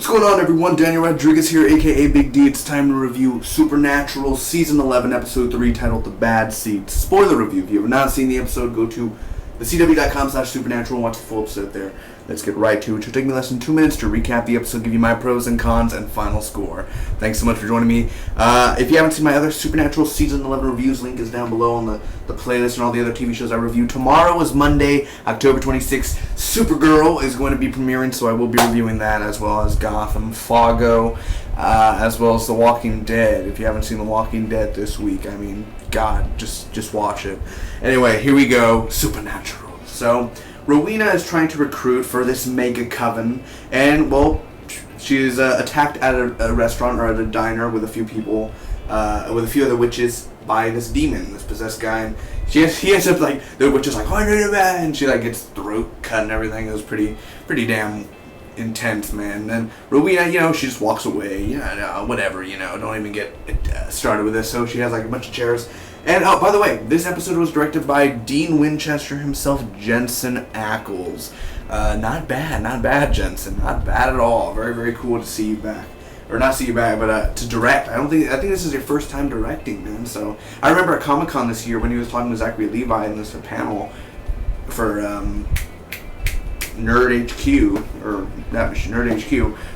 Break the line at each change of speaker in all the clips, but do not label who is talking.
What's going on, everyone? Daniel Rodriguez here, aka Big D. It's time to review Supernatural Season 11, Episode 3, titled The Bad Seed. Spoiler review. If you have not seen the episode, go to thecw.com/supernatural and watch the full episode there. Let's get right to it. It should take me less than 2 minutes to recap the episode, give you my pros and cons, and final score. Thanks so much for joining me. If you haven't seen my other Supernatural Season 11 reviews, link is down below on the playlist and all the other TV shows I review. Tomorrow is Monday, October 26th. Supergirl is going to be premiering, so I will be reviewing that, as well as Gotham, Fargo, as well as The Walking Dead. If you haven't seen The Walking Dead this week, I mean, God, just watch it. Anyway, here we go. Supernatural. So, Rowena is trying to recruit for this mega coven, and, well, she's attacked at a restaurant or at a diner with a few people, with a few other witches by this demon, this possessed guy, and he ends up, like, the witch is like, oh, and she, like, gets throat cut and everything. It was pretty damn intense, man. And then Rowena, she just walks away, whatever, don't even get started with this. So she has, like, a bunch of chairs. And, oh, by the way, this episode was directed by Dean Winchester himself, Jensen Ackles. Not bad, Jensen. Not bad at all. Very, very cool to see you back. Or not see you back, but to direct. I think this is your first time directing, man. So, I remember at Comic-Con this year when he was talking to Zachary Levi in this panel for, Nerd HQ, or not Nerd HQ.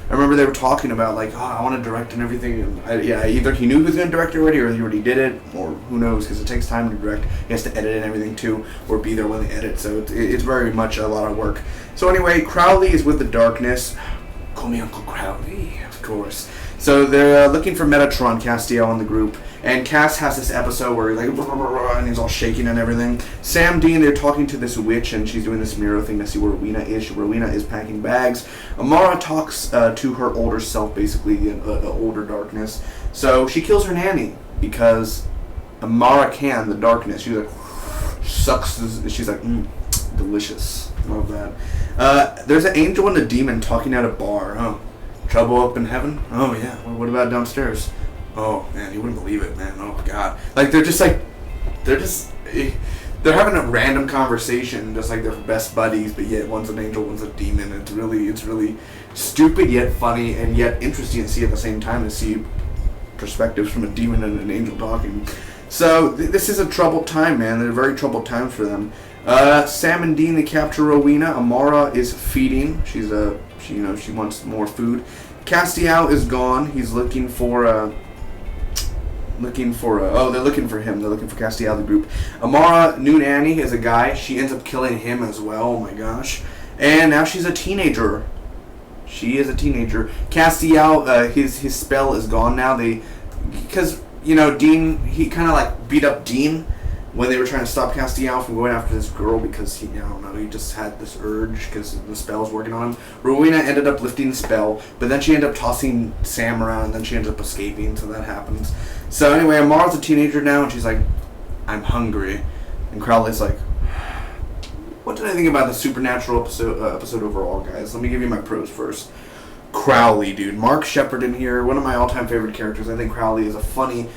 I remember they were talking about, like, I want to direct and everything. And either he knew he was going to direct already, or he already did it, or who knows, because it takes time to direct. He has to edit and everything too, or be there when they edit. So it's very much a lot of work. So anyway, Crowley is with the darkness. Call me Uncle Crowley, of course. So they're looking for Metatron Castiel in the group. And Cass has this episode where he's like, and he's all shaking and everything. Sam Dean, they're talking to this witch, and she's doing this mirror thing to see where Rowena is. Rowena is packing bags. Amara talks to her older self, basically, an older darkness. So she kills her nanny because Amara can, the darkness. She's like, she's like, delicious. Love that. There's an angel and a demon talking at a bar. Oh, trouble up in heaven? Oh, yeah. What about downstairs? Oh, man, you wouldn't believe it, man. Oh, God. Like, they're having a random conversation, just like they're best buddies, but yet one's an angel, one's a demon. It's really stupid, yet funny, and yet interesting to see at the same time, to see perspectives from a demon and an angel talking. So, this is a troubled time, man. They're very troubled times for them. Sam and Dean, they capture Rowena. Amara is feeding. She wants more food. Castiel is gone. He's looking for they're looking for him. They're looking for Castiel, the group. Amara, new nanny, is a guy. She ends up killing him as well. Oh my gosh. And now she's a teenager. She is a teenager. Castiel, his spell is gone now. Because Dean, he kind of like beat up Dean when they were trying to stop Castiel from going after this girl, because he just had this urge because the spell was working on him. Rowena ended up lifting the spell, but then she ended up tossing Sam around, and then she ended up escaping, so that happens. So anyway, Amara's a teenager now, and she's like, I'm hungry. And Crowley's like, what did I think about the Supernatural episode overall, guys? Let me give you my pros first. Crowley, dude. Mark Sheppard in here, one of my all-time favorite characters. I think Crowley is a funny,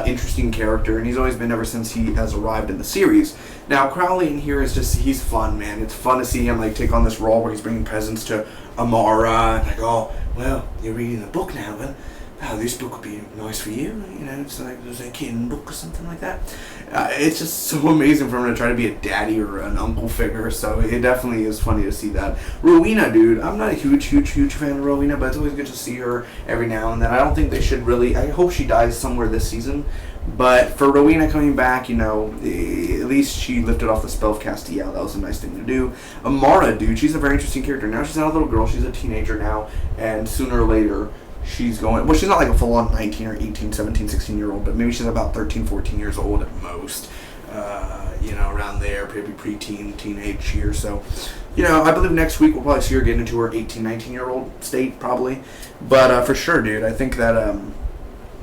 interesting character, and he's always been ever since he has arrived in the series. Now, Crowley in here is just, he's fun, man. It's fun to see him, like, take on this role where he's bringing presents to Amara, and like, oh, well, you're reading a book now, well, this book would be nice for you, it's like there's a kid book or something like that. It's just so amazing for him to try to be a daddy or an uncle figure, so it definitely is funny to see that. Rowena, dude, I'm not a huge fan of Rowena, but it's always good to see her every now and then. I don't think they should really, I hope she dies somewhere this season, but for Rowena coming back, at least she lifted off the spell of Castiel. That was a nice thing to do. Amara, dude, she's a very interesting character. Now she's not a little girl, she's a teenager now, and sooner or later, she's going, well, she's not like a full-on 19 or 18, 17, 16-year-old, but maybe she's about 13, 14 years old at most, around there, maybe preteen, teenage years. So, I believe next week we'll probably see her get into her 18, 19-year-old state, probably. But for sure, dude, I think that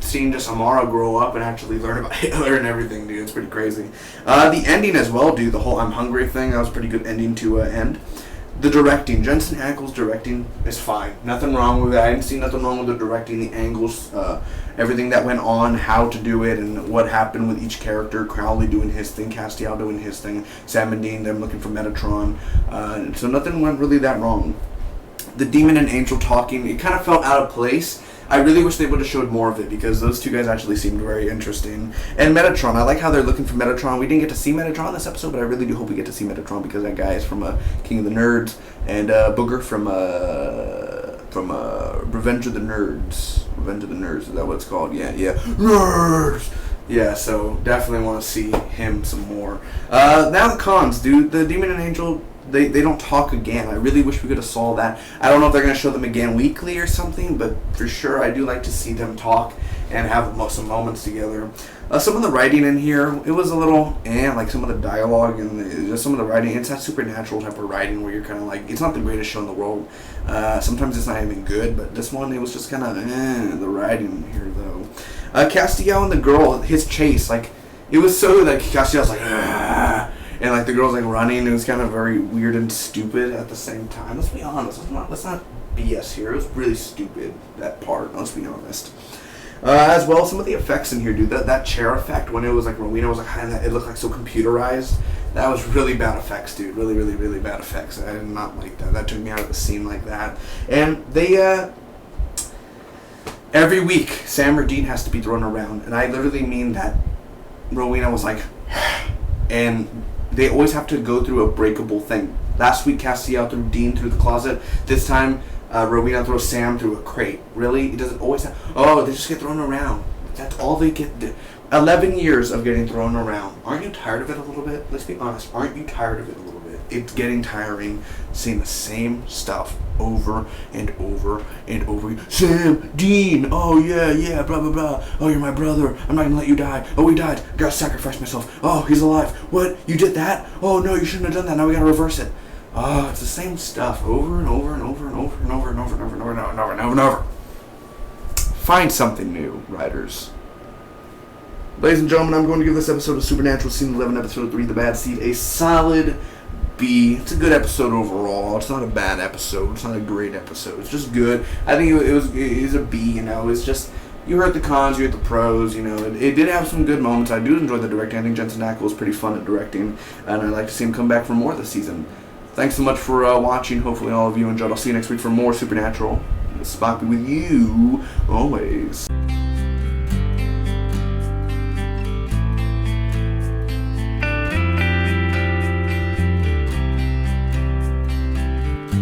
seeing just Amara grow up and actually learn about Hitler and everything, dude, it's pretty crazy. The ending as well, dude, the whole I'm hungry thing, that was a pretty good ending to end. The directing, Jensen Ackles' directing is fine. Nothing wrong with it. I didn't see nothing wrong with the directing, the angles, everything that went on, how to do it, and what happened with each character. Crowley doing his thing, Castiel doing his thing, Sam and Dean, them looking for Metatron. So nothing went really that wrong. the demon and angel talking, it kind of felt out of place. I really wish they would have showed more of it because those two guys actually seemed very interesting. And Metatron, I like how they're looking for Metatron. We didn't get to see Metatron this episode, but I really do hope we get to see Metatron because that guy is from King of the Nerds, and Booger from Revenge of the Nerds. Revenge of the Nerds, is that what it's called? Yeah. Nerds! Yeah, so definitely want to see him some more. Now the cons, dude. The demon and angel, they don't talk again. I really wish we could have saw that. I don't know if they're going to show them again weekly or something, but for sure I do like to see them talk and have some moments together. Some of the writing in here, it was a little, like some of the dialogue and some of the writing, it's that supernatural type of writing where you're kind of like, it's not the greatest show in the world. Sometimes it's not even good, but this one, it was just kind of, the writing here though. Castiel and the girl, his chase, like, it was so, like, Castiel's like, and like the girl's like running. It was kind of very weird and stupid at the same time. Let's be honest. Let's not BS here. It was really stupid, that part. Let's be honest. As well, some of the effects in here, dude. That chair effect when it was like Rowena was like, it looked like so computerized. That was really bad effects, dude. Really, really, really bad effects. I did not like that. That took me out of the scene like that. And they every week Sam or Dean has to be thrown around, and I literally mean that. Rowena was like, and they always have to go through a breakable thing. Last week, Castiel threw Dean through the closet. This time, Rowena throws Sam through a crate. Really? It doesn't always have... Oh, they just get thrown around. That's all they get. 11 years of getting thrown around. Aren't you tired of it a little bit? Let's be honest. Aren't you tired of it a little bit? It's getting tiring seeing the same stuff over and over and over. Sam, Dean, oh yeah, blah blah blah. Oh, you're my brother. I'm not gonna let you die. Oh, he died. I gotta sacrifice myself. Oh, he's alive. What? You did that? Oh no, you shouldn't have done that. Now we gotta reverse it. Oh, it's the same stuff over and over and over and over and over and over and over and over and over and over and over and over. Find something new, writers. Ladies and gentlemen, I'm going to give this episode of Supernatural Season 11, Episode 3, The Bad Seed, a solid B. It's a good episode overall. It's not a bad episode. It's not a great episode. It's just good. I think it was a B, you know. It's just, you heard the cons, you heard the pros, you know. It did have some good moments. I do enjoy the directing. I think Jensen Ackles was pretty fun at directing, and I'd like to see him come back for more this season. Thanks so much for watching. Hopefully all of you enjoyed. I'll see you next week for more Supernatural. Spot be with you always.